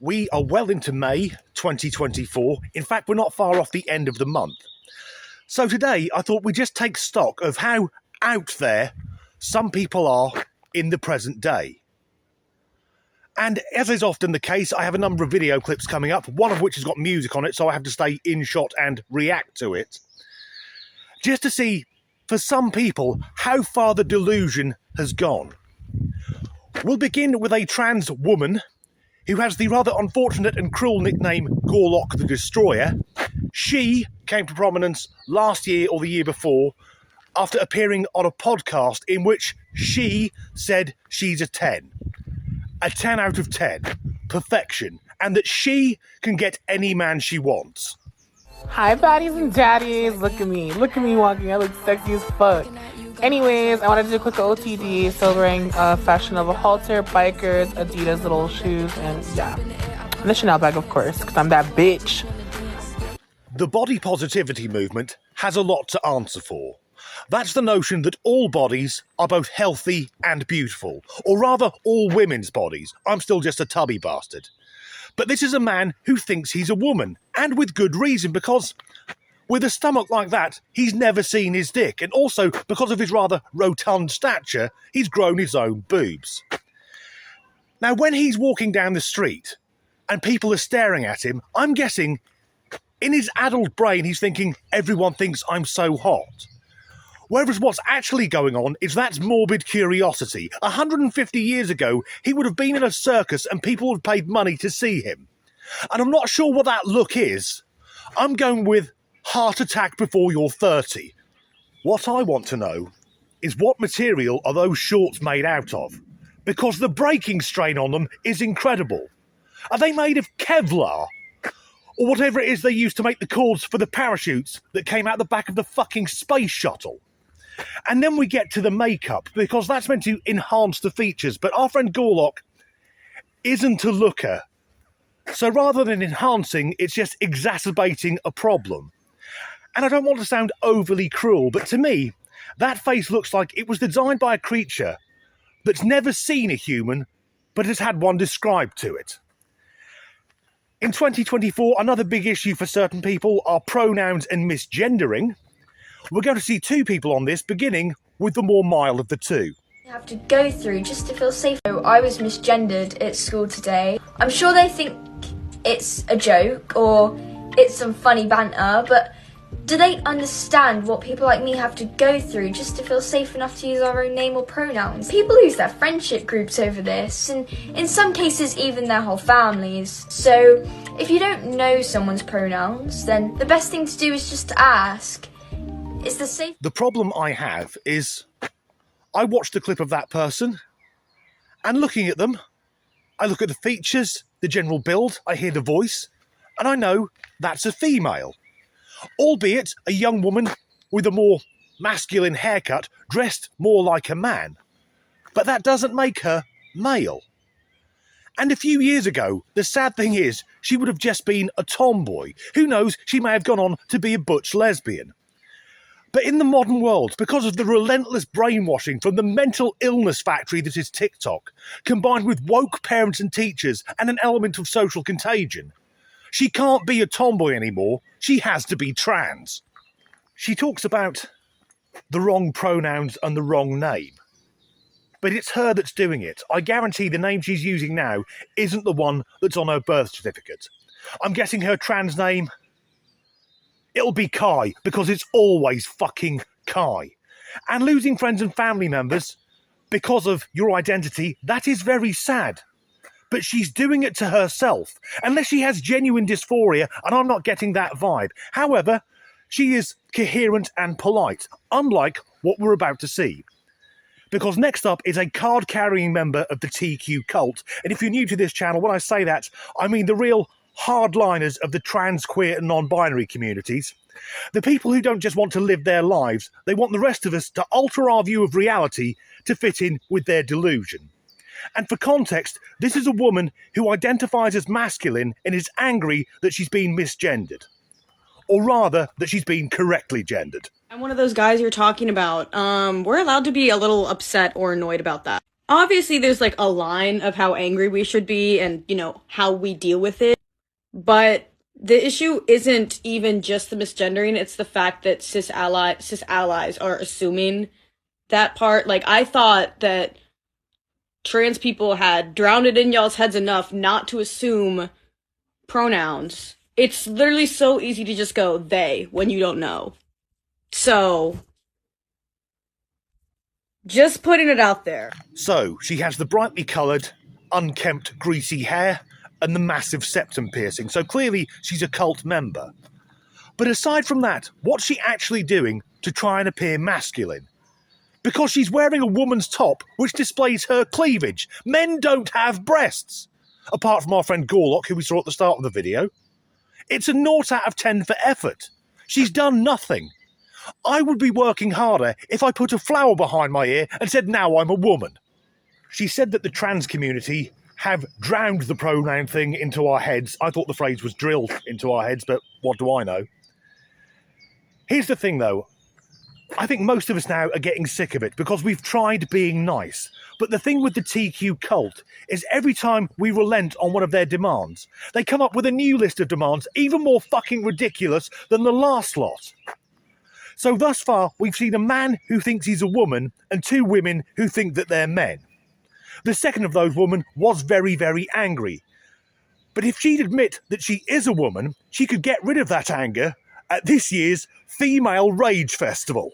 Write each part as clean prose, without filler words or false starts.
we are well into May 2024. In fact, we're not far off the end of the month. So today, I thought we'd just take stock of how out there some people are in the present day. And as is often the case, I have a number of video clips coming up, one of which has got music on it, so I have to stay in shot and react to it. Just to see, for some people, how far the delusion has gone. We'll begin with a trans woman who has the rather unfortunate and cruel nickname Gorlock the Destroyer. She came to prominence last year or the year before after appearing on a podcast in which she said she's a 10. A 10 out of 10. Perfection. And that she can get any man she wants. Hi, baddies and daddies. Look at me. Look at me walking. I look sexy as fuck. Anyways, I wanted to do a quick OTD, celebrating fashion of a halter, bikers, Adidas little shoes, and yeah. And the Chanel bag, of course, because I'm that bitch. The body positivity movement has a lot to answer for. That's the notion that all bodies are both healthy and beautiful. Or rather, all women's bodies. I'm still just a tubby bastard. But this is a man who thinks he's a woman. And with good reason, because with a stomach like that, he's never seen his dick. And also, because of his rather rotund stature, he's grown his own boobs. Now, when he's walking down the street and people are staring at him, I'm guessing in his adult brain, he's thinking, everyone thinks I'm so hot. Whereas what's actually going on is that's morbid curiosity. 150 years ago, he would have been in a circus and people would have paid money to see him. And I'm not sure what that look is. I'm going with heart attack before you're 30. What I want to know is what material are those shorts made out of? Because the breaking strain on them is incredible. Are they made of Kevlar? Or whatever it is they used to make the cords for the parachutes that came out the back of the fucking space shuttle? And then we get to the makeup, because that's meant to enhance the features, but our friend Gorlock isn't a looker. So rather than enhancing, it's just exacerbating a problem. And I don't want to sound overly cruel, but to me, that face looks like it was designed by a creature that's never seen a human, but has had one described to it. In 2024, another big issue for certain people are pronouns and misgendering. We're going to see two people on this, beginning with the more mild of the two. You have to go through just to feel safe. I was misgendered at school today. I'm sure they think it's a joke or it's some funny banter, but do they understand what people like me have to go through just to feel safe enough to use our own name or pronouns? People lose their friendship groups over this, and in some cases even their whole families. So if you don't know someone's pronouns, then the best thing to do is just to ask. Is the safe? The problem I have is I watched the clip of that person, and looking at them, I look at the features, the general build, I hear the voice, and I know that's a female. Albeit a young woman with a more masculine haircut, dressed more like a man. But that doesn't make her male. And a few years ago, the sad thing is, she would have just been a tomboy. Who knows, she may have gone on to be a butch lesbian. But in the modern world, because of the relentless brainwashing from the mental illness factory that is TikTok, combined with woke parents and teachers and an element of social contagion, she can't be a tomboy anymore. She has to be trans. She talks about the wrong pronouns and the wrong name. But it's her that's doing it. I guarantee the name she's using now isn't the one that's on her birth certificate. I'm guessing her trans name, it'll be Kai, because it's always fucking Kai. And losing friends and family members because of your identity, that is very sad. But she's doing it to herself, unless she has genuine dysphoria, and I'm not getting that vibe. However, she is coherent and polite, unlike what we're about to see. Because next up is a card-carrying member of the TQ cult, and if you're new to this channel, when I say that, I mean the real hardliners of the trans, queer and non-binary communities. The people who don't just want to live their lives, they want the rest of us to alter our view of reality to fit in with their delusion. And for context, this is a woman who identifies as masculine and is angry that she's been misgendered. Or rather, that she's been correctly gendered. I'm one of those guys you're talking about. We're allowed to be a little upset or annoyed about that. obviously there's like a line of how angry we should be and, you know, how we deal with it. But the issue isn't even just the misgendering, it's the fact that cis allies are assuming that part. Like, I thought that trans people had drowned it in y'all's heads enough not to assume pronouns. It's literally so easy to just go they when you don't know. So, just putting it out there. So, she has the brightly coloured, unkempt, greasy hair and the massive septum piercing, so clearly she's a cult member. But aside from that, what's she actually doing to try and appear masculine? Because she's wearing a woman's top which displays her cleavage. Men don't have breasts, apart from our friend Gorlock, who we saw at the start of the video. It's a 0 out of 10 for effort. She's done nothing. I would be working harder if I put a flower behind my ear and said, now I'm a woman. She said that the trans community have drowned the pronoun thing into our heads. I thought the phrase was drilled into our heads, but what do I know? Here's the thing, though. I think most of us now are getting sick of it because we've tried being nice. But the thing with the TQ cult is every time we relent on one of their demands, they come up with a new list of demands even more fucking ridiculous than the last lot. So thus far, we've seen a man who thinks he's a woman and 2 women who think that they're men. The second of those women was very, very angry. But if she'd admit that she is a woman, she could get rid of that anger at this year's Female Rage Festival.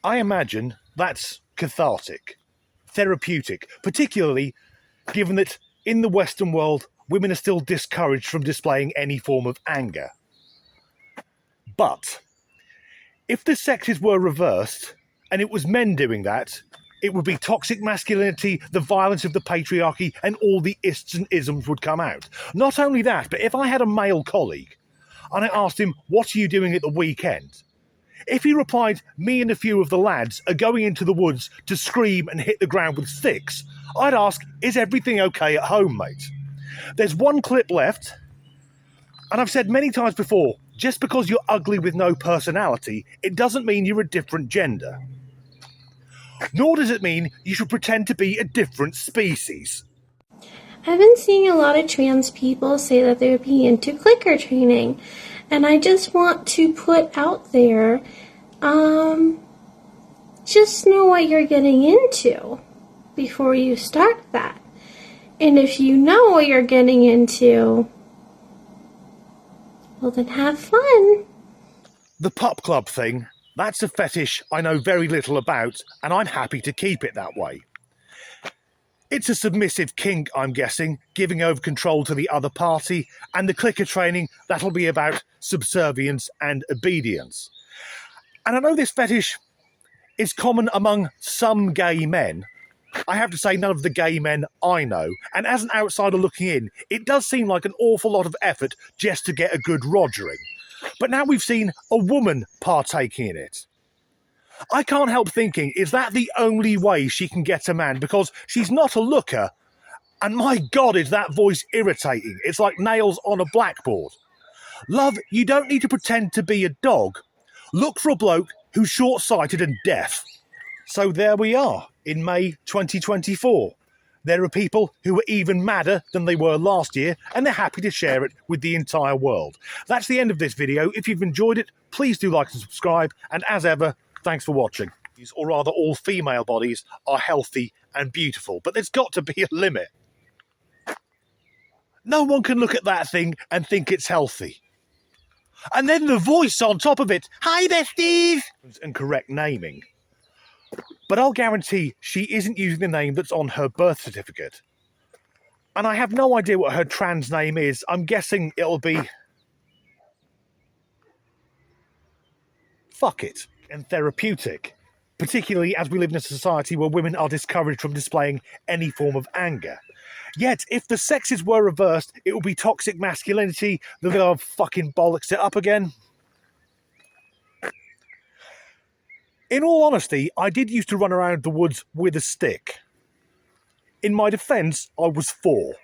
I imagine that's cathartic, therapeutic, particularly given that in the Western world, women are still discouraged from displaying any form of anger. But if the sexes were reversed and it was men doing that, it would be toxic masculinity, the violence of the patriarchy, and all the ists and isms would come out. Not only that, but if I had a male colleague and I asked him, what are you doing at the weekend? If he replied, me and a few of the lads are going into the woods to scream and hit the ground with sticks, I'd ask, is everything okay at home, mate? There's one clip left, and I've said many times before, just because you're ugly with no personality, it doesn't mean you're a different gender. Nor does it mean you should pretend to be a different species. I've been seeing a lot of trans people say that they would be into clicker training. And I just want to put out there, just know what you're getting into before you start that. And if you know what you're getting into, well then have fun. The pup club thing, that's a fetish I know very little about, and I'm happy to keep it that way. It's a submissive kink, I'm guessing, giving over control to the other party, and the clicker training, that'll be about subservience and obedience. And I know this fetish is common among some gay men. I have to say none of the gay men I know, and as an outsider looking in, it does seem like an awful lot of effort just to get a good rogering. But now we've seen a woman partaking in it. I can't help thinking, is that the only way she can get a man? Because she's not a looker, and my God, is that voice irritating. It's like nails on a blackboard. Love, you don't need to pretend to be a dog. Look for a bloke who's short-sighted and deaf. So there we are, in May 2024. There are people who are even madder than they were last year, and they're happy to share it with the entire world. That's the end of this video. If you've enjoyed it, please do like and subscribe, and as ever, thanks for watching. Or rather, all female bodies are healthy and beautiful, but there's got to be a limit. No one can look at that thing and think it's healthy. And then the voice on top of it, hi besties, and correct naming. But I'll guarantee she isn't using the name that's on her birth certificate. And I have no idea what her trans name is. I'm guessing it'll be... fuck it. And therapeutic. particularly as we live in a society where women are discouraged from displaying any form of anger. Yet, if the sexes were reversed, it would be toxic masculinity that are fucking bollocks it up again. In all honesty, I did used to run around the woods with a stick. In my defence, I was 4.